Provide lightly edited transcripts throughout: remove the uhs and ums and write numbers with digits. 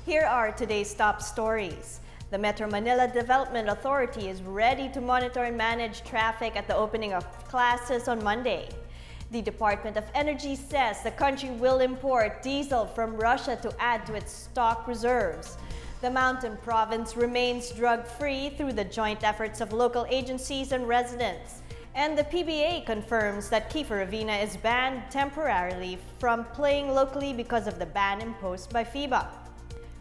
Here are today's top stories. The Metro Manila Development Authority is ready to monitor and manage traffic at the opening of classes on Monday. The Department of Energy says the country will import diesel from Russia to add to its stock reserves. The Mountain Province remains drug-free through the joint efforts of local agencies and residents. And the PBA confirms that Ravena is banned temporarily from playing locally because of the ban imposed by FIBA.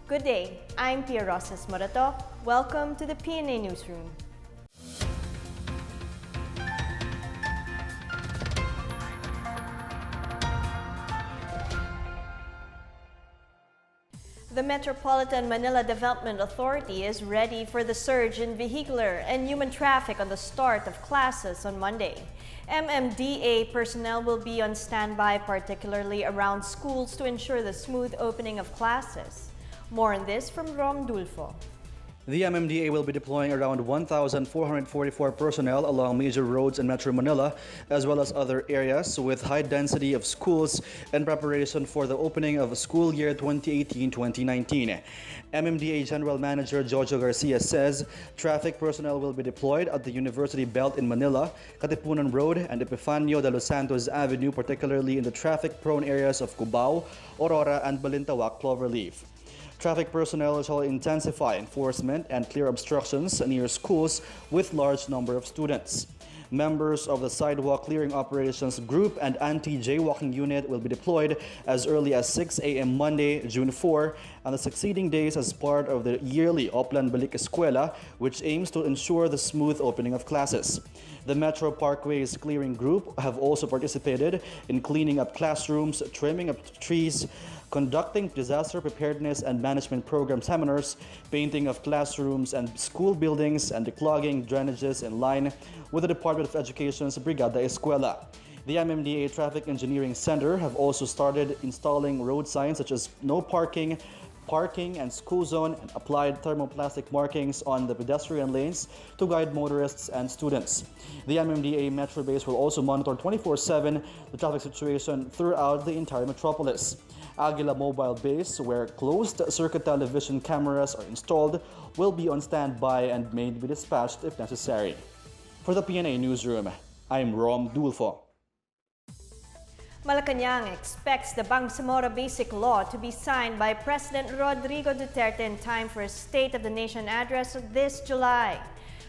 Good day, I'm Pia Rosas Morato. Welcome to the PNA Newsroom. The Metropolitan Manila Development Authority is ready for the surge in vehicular and human traffic on the start of classes on Monday. MMDA personnel will be on standby, particularly around schools, to ensure the smooth opening of classes. More on this from Rom Dulfo. The MMDA will be deploying around 1,444 personnel along major roads in Metro Manila, as well as other areas with high density of schools in preparation for the opening of school year 2018-2019. MMDA General Manager Jojo Garcia says traffic personnel will be deployed at the University Belt in Manila, Katipunan Road, and Epifanio de los Santos Avenue, particularly in the traffic-prone areas of Cubao, Aurora, and Balintawak Cloverleaf. Traffic personnel shall intensify enforcement and clear obstructions near schools with large number of students. Members of the Sidewalk Clearing Operations Group and Anti-Jaywalking Unit will be deployed as early as 6 a.m. Monday, June 4, and the succeeding days as part of the yearly Oplan Balik Eskwela, which aims to ensure the smooth opening of classes. The Metro Parkways Clearing Group have also participated in cleaning up classrooms, trimming up trees, conducting disaster preparedness and management program seminars, painting of classrooms and school buildings, and declogging drainages in line with the Department of Education's Brigada Eskwela. The MMDA Traffic Engineering Center have also started installing road signs such as no parking, parking and school zone, and applied thermoplastic markings on the pedestrian lanes to guide motorists and students. The MMDA Metro Base will also monitor 24/7 the traffic situation throughout the entire metropolis. Aguila Mobile Base, where closed-circuit television cameras are installed, will be on standby and may be dispatched if necessary. For the PNA Newsroom, I'm Rom Dulfo. Malacanang expects the Bangsamoro Basic Law to be signed by President Rodrigo Duterte in time for a State of the Nation address this July.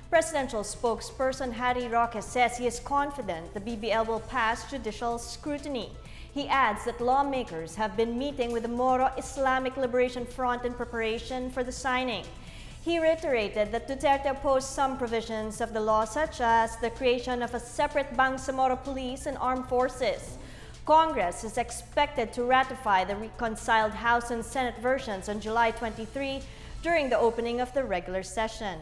Presidential spokesperson Harry Roque says he is confident the BBL will pass judicial scrutiny. He adds that lawmakers have been meeting with the Moro Islamic Liberation Front in preparation for the signing. He reiterated that Duterte opposed some provisions of the law, such as the creation of a separate Bangsamoro police and armed forces. Congress is expected to ratify the reconciled House and Senate versions on July 23 during the opening of the regular session.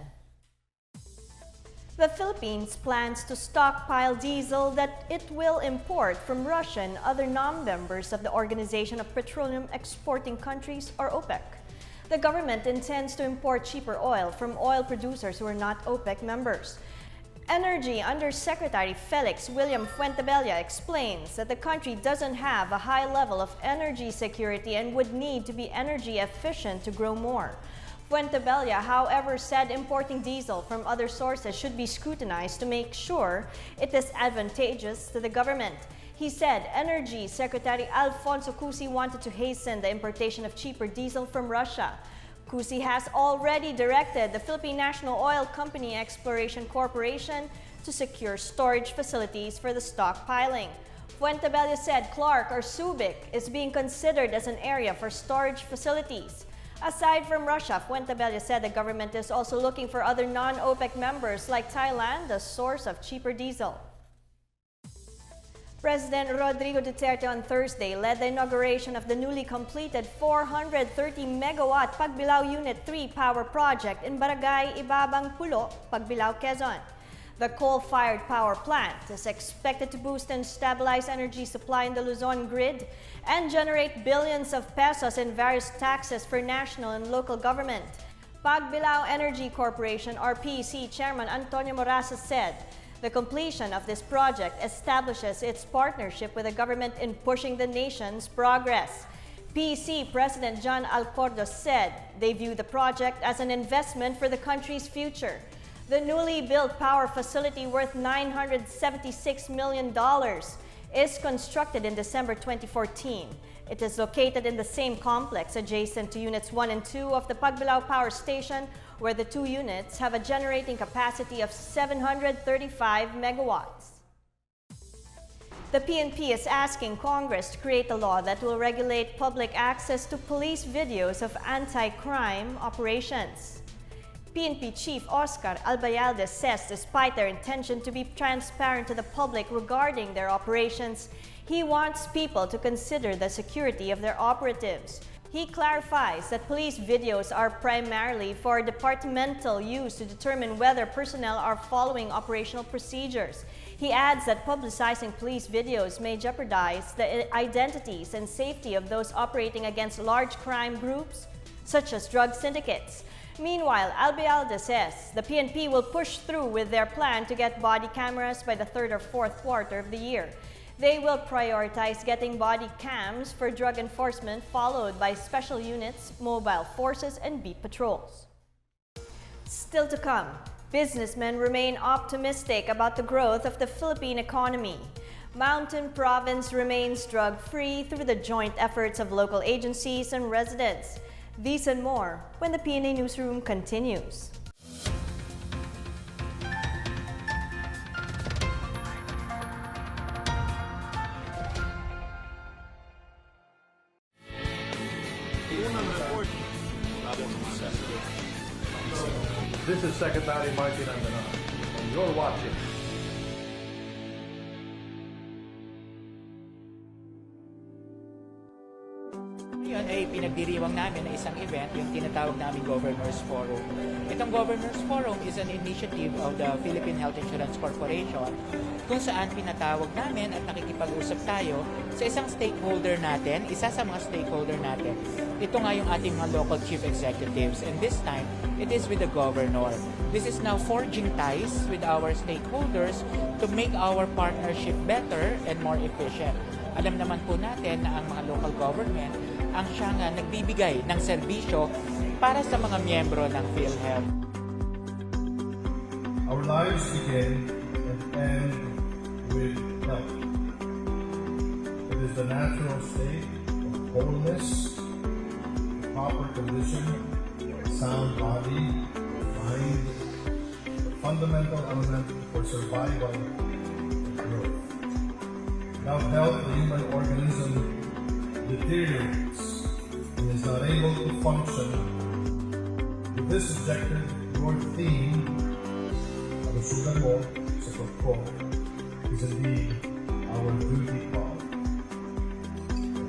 The Philippines plans to stockpile diesel that it will import from Russia and other non-members of the Organization of Petroleum Exporting Countries, or OPEC. The government intends to import cheaper oil from oil producers who are not OPEC members. Energy Undersecretary Felix William Fuentebella explains that the country doesn't have a high level of energy security and would need to be energy efficient to grow more. Fuentebella, however, said importing diesel from other sources should be scrutinized to make sure it is advantageous to the government. He said Energy Secretary Alfonso Cusi wanted to hasten the importation of cheaper diesel from Russia. Cusi has already directed the Philippine National Oil Company Exploration Corporation to secure storage facilities for the stockpiling. Fuentebella said Clark or Subic is being considered as an area for storage facilities. Aside from Russia, Fuentebella said the government is also looking for other non-OPEC members like Thailand as source of cheaper diesel. President Rodrigo Duterte on Thursday led the inauguration of the newly completed 430-megawatt Pagbilao Unit 3 power project in Barangay Ibabang Pulo, Pagbilao, Quezon. The coal-fired power plant is expected to boost and stabilize energy supply in the Luzon grid and generate billions of pesos in various taxes for national and local government. Pagbilao Energy Corporation, or PEC Chairman Antonio Moraza said the completion of this project establishes its partnership with the government in pushing the nation's progress. PEC President John Alcordo said they view the project as an investment for the country's future. The newly built power facility worth $976 million is constructed in December 2014. It is located in the same complex adjacent to Units 1 and 2 of the Pagbilao Power Station, where the two units have a generating capacity of 735 megawatts. The PNP is asking Congress to create a law that will regulate public access to police videos of anti-crime operations. PNP Chief Oscar Albayalde says despite their intention to be transparent to the public regarding their operations, he wants people to consider the security of their operatives. He clarifies that police videos are primarily for departmental use to determine whether personnel are following operational procedures. He adds that publicizing police videos may jeopardize the identities and safety of those operating against large crime groups, such as drug syndicates. Meanwhile, Albayalde says the PNP will push through with their plan to get body cameras by the third or fourth quarter of the year. They will prioritize getting body cams for drug enforcement, followed by special units, mobile forces, and beat patrols. Still to come, businessmen remain optimistic about the growth of the Philippine economy. Mountain Province remains drug-free through the joint efforts of local agencies and residents. These and more when the PNA Newsroom continues. This is Secretary Martin Andanar, and you're watching. Ngayon ay pinagdiriwang namin na isang event, yung tinatawag namin Governors Forum. Itong Governors Forum is an initiative of the Philippine Health Insurance Corporation kung saan pinatawag namin at nakikipag-usap tayo sa isang stakeholder natin, isa sa mga stakeholder natin. Ito nga yung ating mga local chief executives, and this time, it is with the governor. This is now forging ties with our stakeholders to make our partnership better and more efficient. Alam naman po natin na ang mga local government ang siyang nagbibigay ng serbisyo para sa mga miyembro ng PhilHealth. Our lives begin and end with health. It is the natural state of wholeness, proper condition, sound body, mind, the fundamental element for survival and growth. Without health, the human organism deteriorates and is not able to function. With this objective, your theme, Kalusugan Mo, Sagot Ko, is indeed our duty call.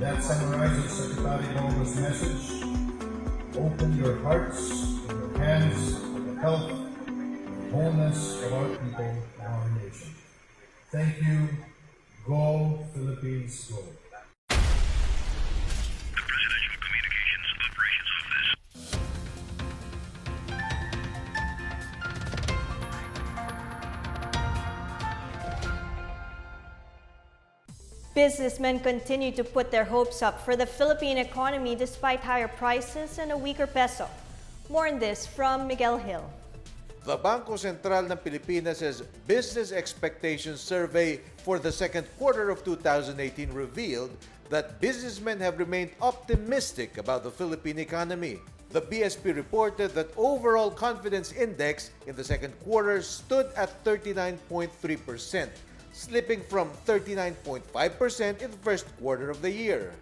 That summarizes Secretary Bongo's message. Open your hearts and your hands for the health and wholeness of our people and our nation. Thank you. Go, Philippines, go. Businessmen continue to put their hopes up for the Philippine economy despite higher prices and a weaker peso. More on this from Miguel Hill. The Bangko Sentral ng Pilipinas' Business Expectations Survey for the second quarter of 2018 revealed that businessmen have remained optimistic about the Philippine economy. The BSP reported that overall confidence index in the second quarter stood at 39.3%, slipping from 39.5% in the first quarter of the year.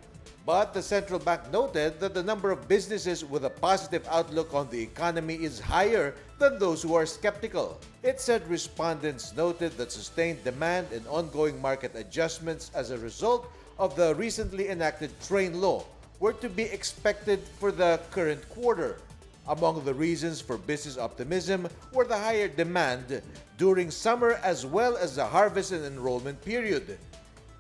But the central bank noted that the number of businesses with a positive outlook on the economy is higher than those who are skeptical. It said respondents noted that sustained demand and ongoing market adjustments as a result of the recently enacted train law were to be expected for the current quarter. Among the reasons for business optimism were the higher demand during summer as well as the harvest and enrollment period,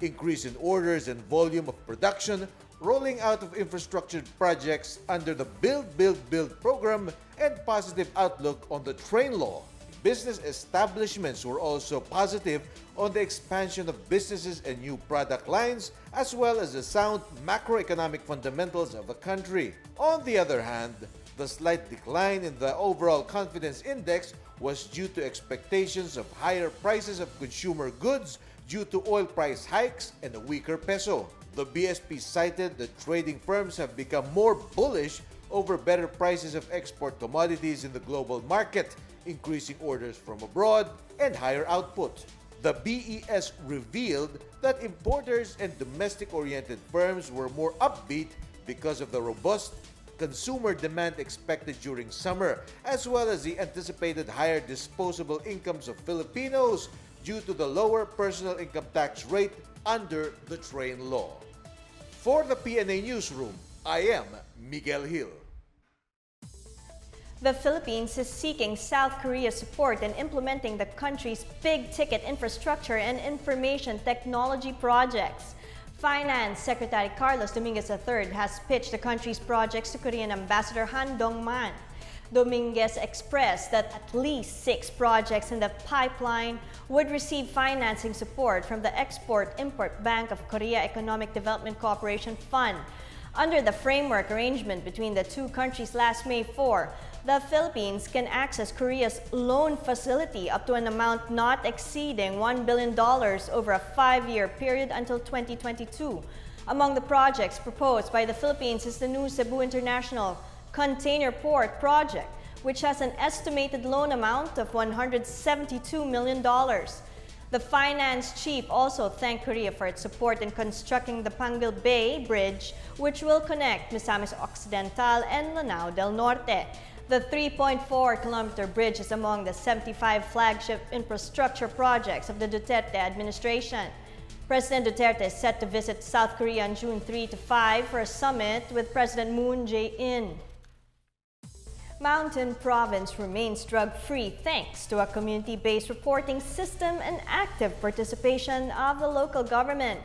increase in orders and volume of production, rolling out of infrastructure projects under the Build, Build, Build program, and positive outlook on the train law. Business establishments were also positive on the expansion of businesses and new product lines, as well as the sound macroeconomic fundamentals of the country. On the other hand, the slight decline in the overall confidence index was due to expectations of higher prices of consumer goods due to oil price hikes and a weaker peso. The BSP cited that trading firms have become more bullish over better prices of export commodities in the global market, increasing orders from abroad, and higher output. The BES revealed that importers and domestic-oriented firms were more upbeat because of the robust consumer demand expected during summer, as well as the anticipated higher disposable incomes of Filipinos due to the lower personal income tax rate under the Train Law. For the PNA Newsroom, I am Miguel Hill. The Philippines is seeking South Korea's support in implementing the country's big-ticket infrastructure and information technology projects. Finance Secretary Carlos Dominguez III has pitched the country's projects to Korean Ambassador Han Dong-man. Dominguez expressed that at least 6 projects in the pipeline would receive financing support from the Export-Import Bank of Korea Economic Development Cooperation Fund. Under the framework arrangement between the two countries last May 4, the Philippines can access Korea's loan facility up to an amount not exceeding $1 billion over a 5-year period until 2022. Among the projects proposed by the Philippines is the new Cebu International Container Port project, which has an estimated loan amount of $172 million. The finance chief also thanked Korea for its support in constructing the Panguil Bay Bridge, which will connect Misamis Occidental and Lanao del Norte. The 3.4-kilometer bridge is among the 75 flagship infrastructure projects of the Duterte administration. President Duterte is set to visit South Korea on June 3 to 5 for a summit with President Moon Jae-in. Mountain Province remains drug-free thanks to a community-based reporting system and active participation of the local government.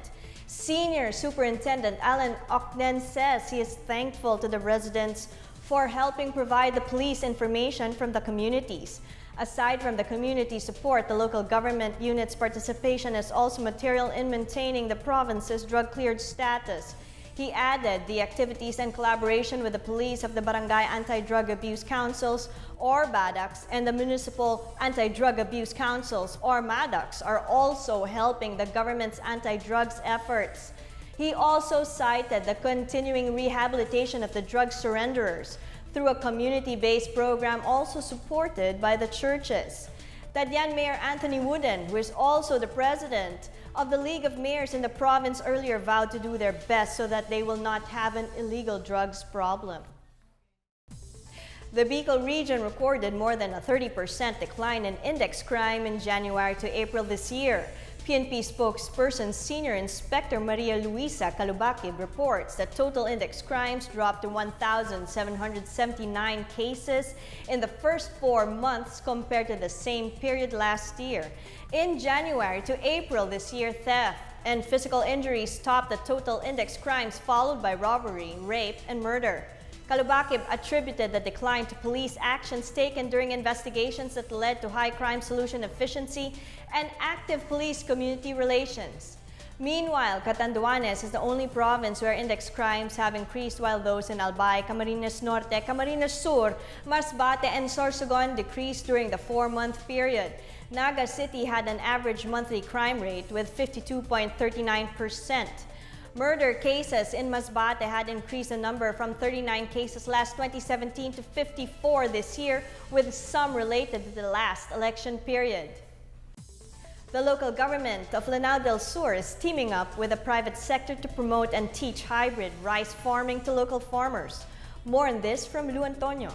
Senior Superintendent Alan Ocden says he is thankful to the residents for helping provide the police information from the communities. Aside from the community support, the local government unit's participation is also material in maintaining the province's drug-cleared status. He added the activities and collaboration with the police of the Barangay Anti-Drug Abuse Councils, or BADACs, and the Municipal Anti-Drug Abuse Councils, or MADACs, are also helping the government's anti-drugs efforts. He also cited the continuing rehabilitation of the drug surrenderers through a community-based program also supported by the churches. Tadyan Mayor Anthony Wooden, who is also the president of the League of Mayors in the province, earlier vowed to do their best so that they will not have an illegal drugs problem. The Bicol region recorded more than a 30% decline in index crime in January to April this year. PNP spokesperson Senior Inspector Maria Luisa Calubakib reports that total index crimes dropped to 1,779 cases in the first 4 months compared to the same period last year. In January to April this year, theft and physical injuries topped the total index crimes, followed by robbery, rape, and murder. Calubakib attributed the decline to police actions taken during investigations that led to high crime solution efficiency and active police-community relations. Meanwhile, Catanduanes is the only province where index crimes have increased, while those in Albay, Camarines Norte, Camarines Sur, Masbate, and Sorsogon decreased during the 4-month period. Naga City had an average monthly crime rate with 52.39%. Murder cases in Masbate had increased the number from 39 cases last 2017 to 54 this year, with some related to the last election period. The local government of Lanao del Sur is teaming up with the private sector to promote and teach hybrid rice farming to local farmers. More on this from Lu Antonio.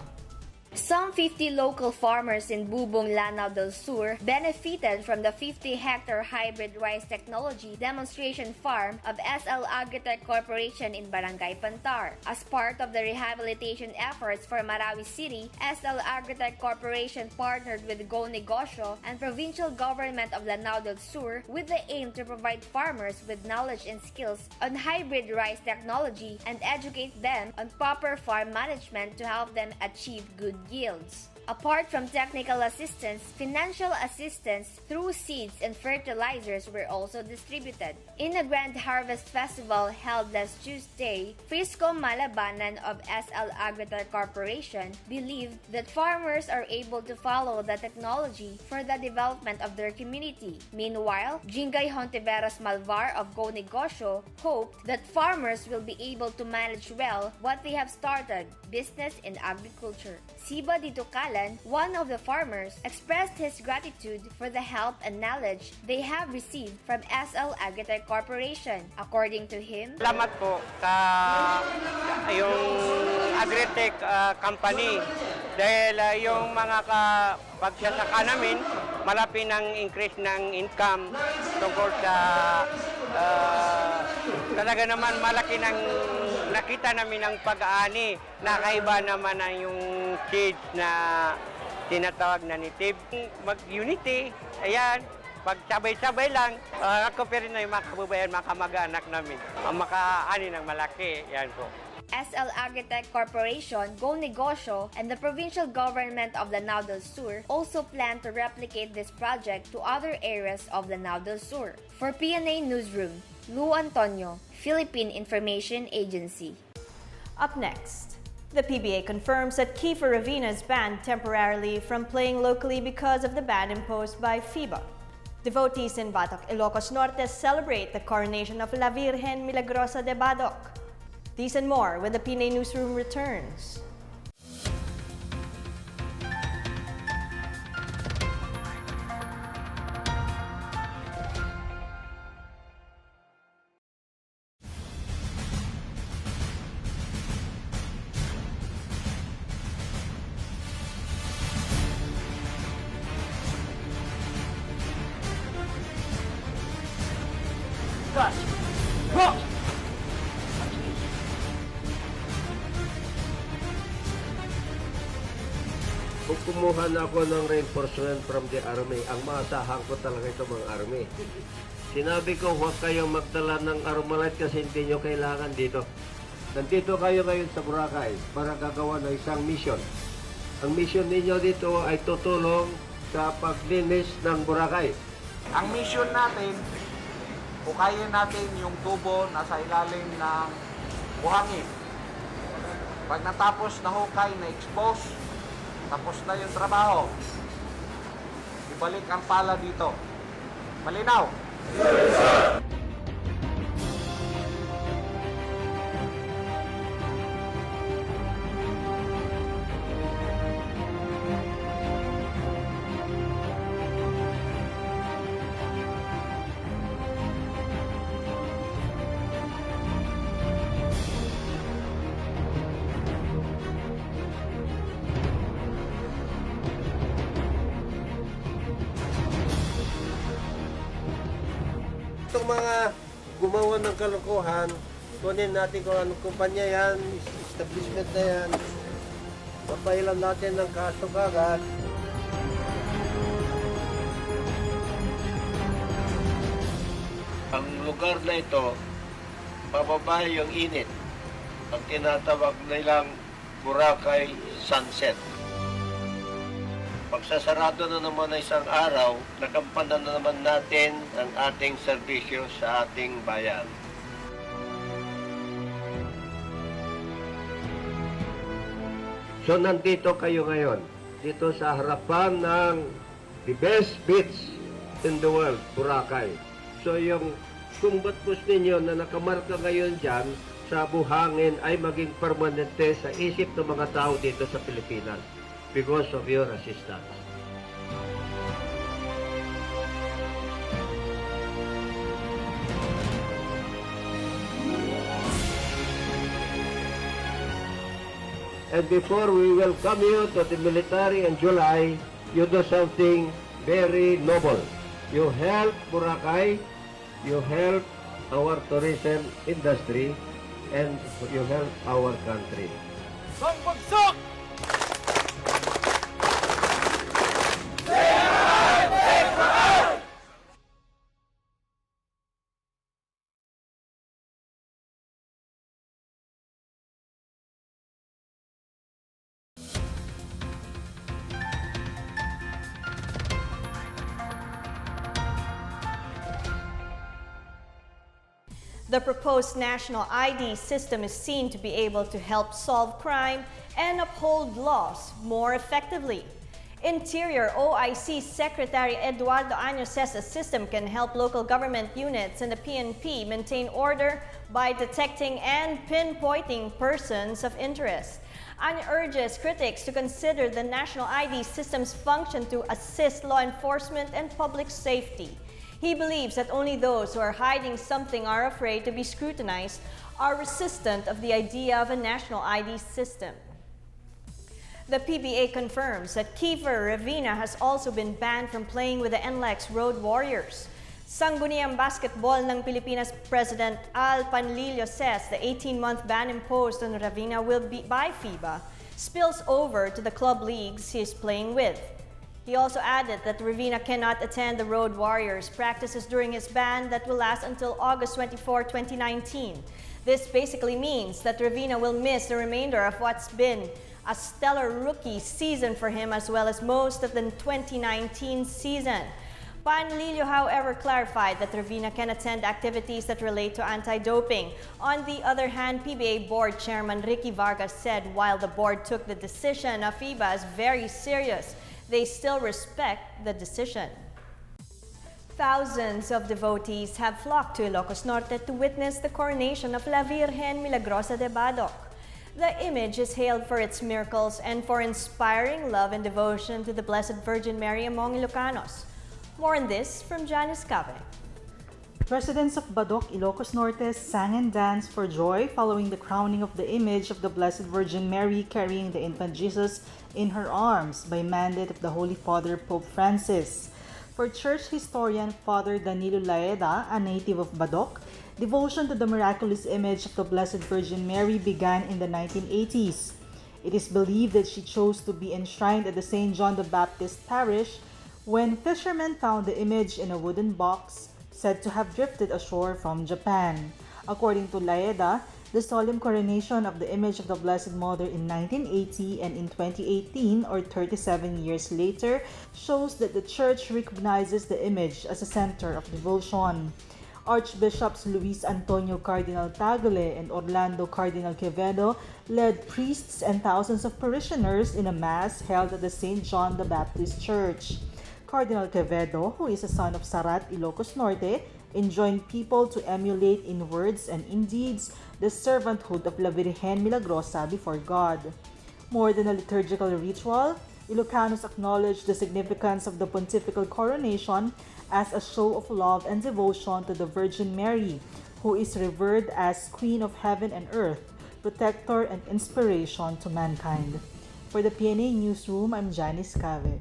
Some 50 local farmers in Bubong, Lanao del Sur benefited from the 50-hectare hybrid rice technology demonstration farm of SL Agritech Corporation in Barangay Pantar. As part of the rehabilitation efforts for Marawi City, SL Agritech Corporation partnered with Go Negosyo and provincial government of Lanao del Sur with the aim to provide farmers with knowledge and skills on hybrid rice technology and educate them on proper farm management to help them achieve good yields. Apart from technical assistance, financial assistance through seeds and fertilizers were also distributed. In a grand harvest festival held last Tuesday, Frisco Malabanan of SL Agritech Corporation believed that farmers are able to follow the technology for the development of their community. Meanwhile, Jingay Hontiveros Malvar of Go Negosyo hoped that farmers will be able to manage well what they have started, business and agriculture. Siba Dito Kalan, one of the farmers, expressed his gratitude for the help and knowledge they have received from SL Agritech Corporation. According to him, Salamat po sa yung Agritech company dahil yung mga pagsasaka namin malaki ng increase ng income tungkol sa talaga naman malaki ng nakita namin ng pag-aani. Nakaiba naman na yung seeds na tinatawag na native. Mag-unity, ayan, pagsabay-sabay lang. Ako pa rin na yung mga kababayan, mga kamag-anak namin. Ang makaani ng malaki, yan po. SL Agritech Corporation, Go Negosyo, and the provincial government of Lanao del Sur also plan to replicate this project to other areas of Lanao del Sur. For PNA Newsroom, Lu Antonio, Philippine Information Agency. Up next, the PBA confirms that Kiefer Ravena is banned temporarily from playing locally because of the ban imposed by FIBA. Devotees in Batok, Ilocos Norte celebrate the coronation of La Virgen Milagrosa de Badoc. These and more when the PNA Newsroom returns. Kung kumuha na ako ng reinforcement from the army, ang maasahan ko talaga ito mga army. Sinabi ko, huwag kayong magdala ng Armalite kasi hindi nyo kailangan dito. Nandito kayo ngayon sa Boracay para gagawa ng isang mission. Ang mission ninyo dito ay tutulong sa paglinis ng Boracay. Ang mission natin, hukayin natin yung tubo na sa ilalim ng buhangin. Pag natapos na hukay, na-expose, tapos na yung trabaho. Ibalik ang pala dito. Malinaw? Itong mga gumawa ng kalokohan, kunin natin kung anong kumpanya yan, establishment na yan. Papailan natin ng kaso kagad. Ang lugar na ito, mababa yung init. Ang tinatawag nilang Boracay Sunset. Pagsasarado na naman na isang araw, nakampanan na naman natin ang ating serbisyo sa ating bayan. So nandito kayo ngayon, dito sa harapan ng the best beach in the world, Boracay. So yung kumbat post ninyo na nakamarka ngayon dyan sa buhangin ay maging permanente sa isip ng mga tao dito sa Pilipinas because of your assistance. And before we welcome you to the military in July, you do something very noble. You help Boracay, you help our tourism industry, and you help our country. Bagsak! The proposed national ID system is seen to be able to help solve crime and uphold laws more effectively. Interior OIC Secretary Eduardo Año says the system can help local government units and the PNP maintain order by detecting and pinpointing persons of interest. Año urges critics to consider the national ID system's function to assist law enforcement and public safety. He believes that only those who are hiding something are afraid to be scrutinized, are resistant of the idea of a national ID system. The PBA confirms that Kiefer Ravena has also been banned from playing with the NLEX Road Warriors. Sangguniang Basketball ng Pilipinas President Al Panlilio says the 18-month ban imposed on Ravena will be by FIBA spills over to the club leagues he is playing with. He also added that Ravena cannot attend the Road Warriors practices during his ban that will last until August 24, 2019. This basically means that Ravena will miss the remainder of what's been a stellar rookie season for him as well as most of the 2019 season. Panlilio, however, clarified that Ravena can attend activities that relate to anti-doping. On the other hand, PBA Board Chairman Ricky Vargas said while the board took the decision of FIBA as very serious, they still respect the decision. Thousands of devotees have flocked to Ilocos Norte to witness the coronation of La Virgen Milagrosa de Badoc. The image is hailed for its miracles and for inspiring love and devotion to the Blessed Virgin Mary among Ilocanos. More on this from Janice Cave. Residents of Badoc, Ilocos Norte sang and danced for joy following the crowning of the image of the Blessed Virgin Mary carrying the infant Jesus in her arms by mandate of the Holy Father Pope Francis. For church historian Father Danilo Laeda, a native of Badoc, devotion to the miraculous image of the Blessed Virgin Mary began in the 1980s. It is believed that she chose to be enshrined at the St. John the Baptist Parish when fishermen found the image in a wooden box said to have drifted ashore from Japan. According to Laeda, the solemn coronation of the image of the Blessed Mother in 1980 and in 2018, or 37 years later, shows that the Church recognizes the image as a center of devotion. Archbishops Luis Antonio Cardinal Tagle and Orlando Cardinal Quevedo led priests and thousands of parishioners in a mass held at the St. John the Baptist Church. Cardinal Quevedo, who is a son of Sarat, Ilocos Norte, enjoined people to emulate in words and in deeds the servanthood of La Virgen Milagrosa before God. More than a liturgical ritual, Ilocanos acknowledge the significance of the pontifical coronation as a show of love and devotion to the Virgin Mary, who is revered as Queen of Heaven and Earth, protector and inspiration to mankind. For the PNA Newsroom, I'm Janice Cave.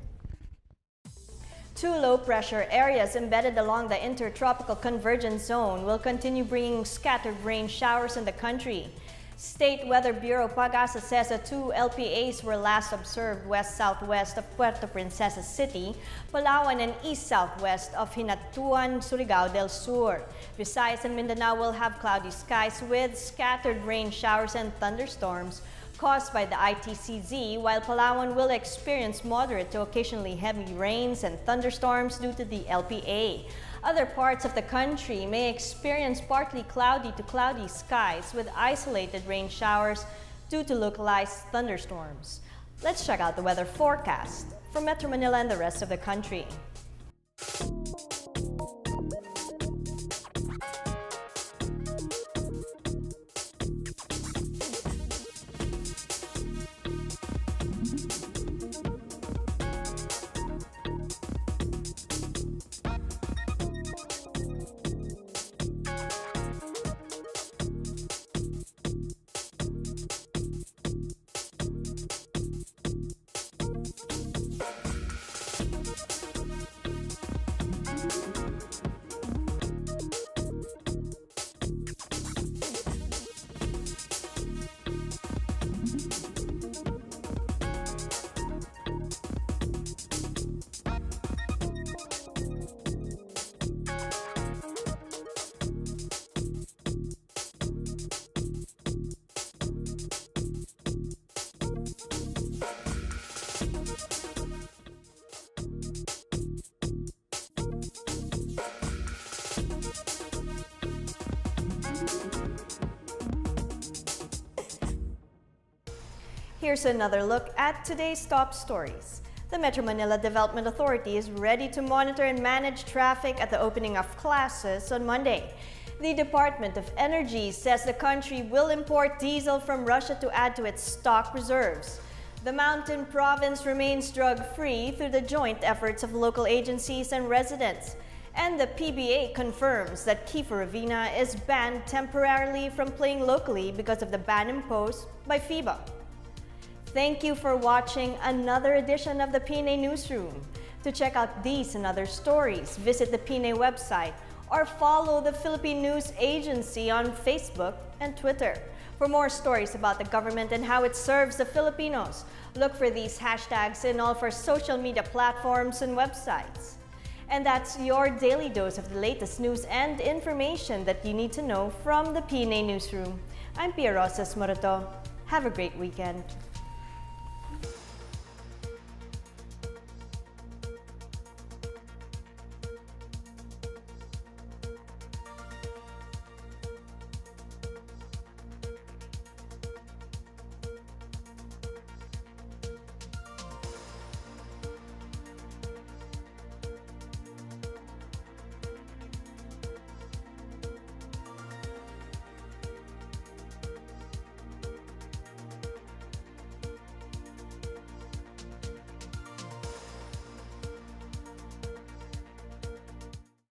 Two low-pressure areas embedded along the intertropical convergence zone will continue bringing scattered rain showers in the country. State Weather Bureau Pag-asa says that two LPAs were last observed west-southwest of Puerto Princesa City, Palawan, and east-southwest of Hinatuan, Surigao del Sur. Visayas and Mindanao will have cloudy skies with scattered rain showers and thunderstorms caused by the ITCZ, while Palawan will experience moderate to occasionally heavy rains and thunderstorms due to the LPA. Other parts of the country may experience partly cloudy to cloudy skies with isolated rain showers due to localized thunderstorms. Let's check out the weather forecast from Metro Manila and the rest of the country. Here's another look at today's top stories. The Metro Manila Development Authority is ready to monitor and manage traffic at the opening of classes on Monday. The Department of Energy says the country will import diesel from Russia to add to its stock reserves. The mountain province remains drug-free through the joint efforts of local agencies and residents. And the PBA confirms that Kiefer Ravena is banned temporarily from playing locally because of the ban imposed by FIBA. Thank you for watching another edition of the PNA Newsroom. To check out these and other stories, visit the PNA website or follow the Philippine News Agency on Facebook and Twitter. For more stories about the government and how it serves the Filipinos, look for these hashtags in all of our social media platforms and websites. And that's your daily dose of the latest news and information that you need to know from the PNA Newsroom. I'm Pia Rosas Morato. Have a great weekend.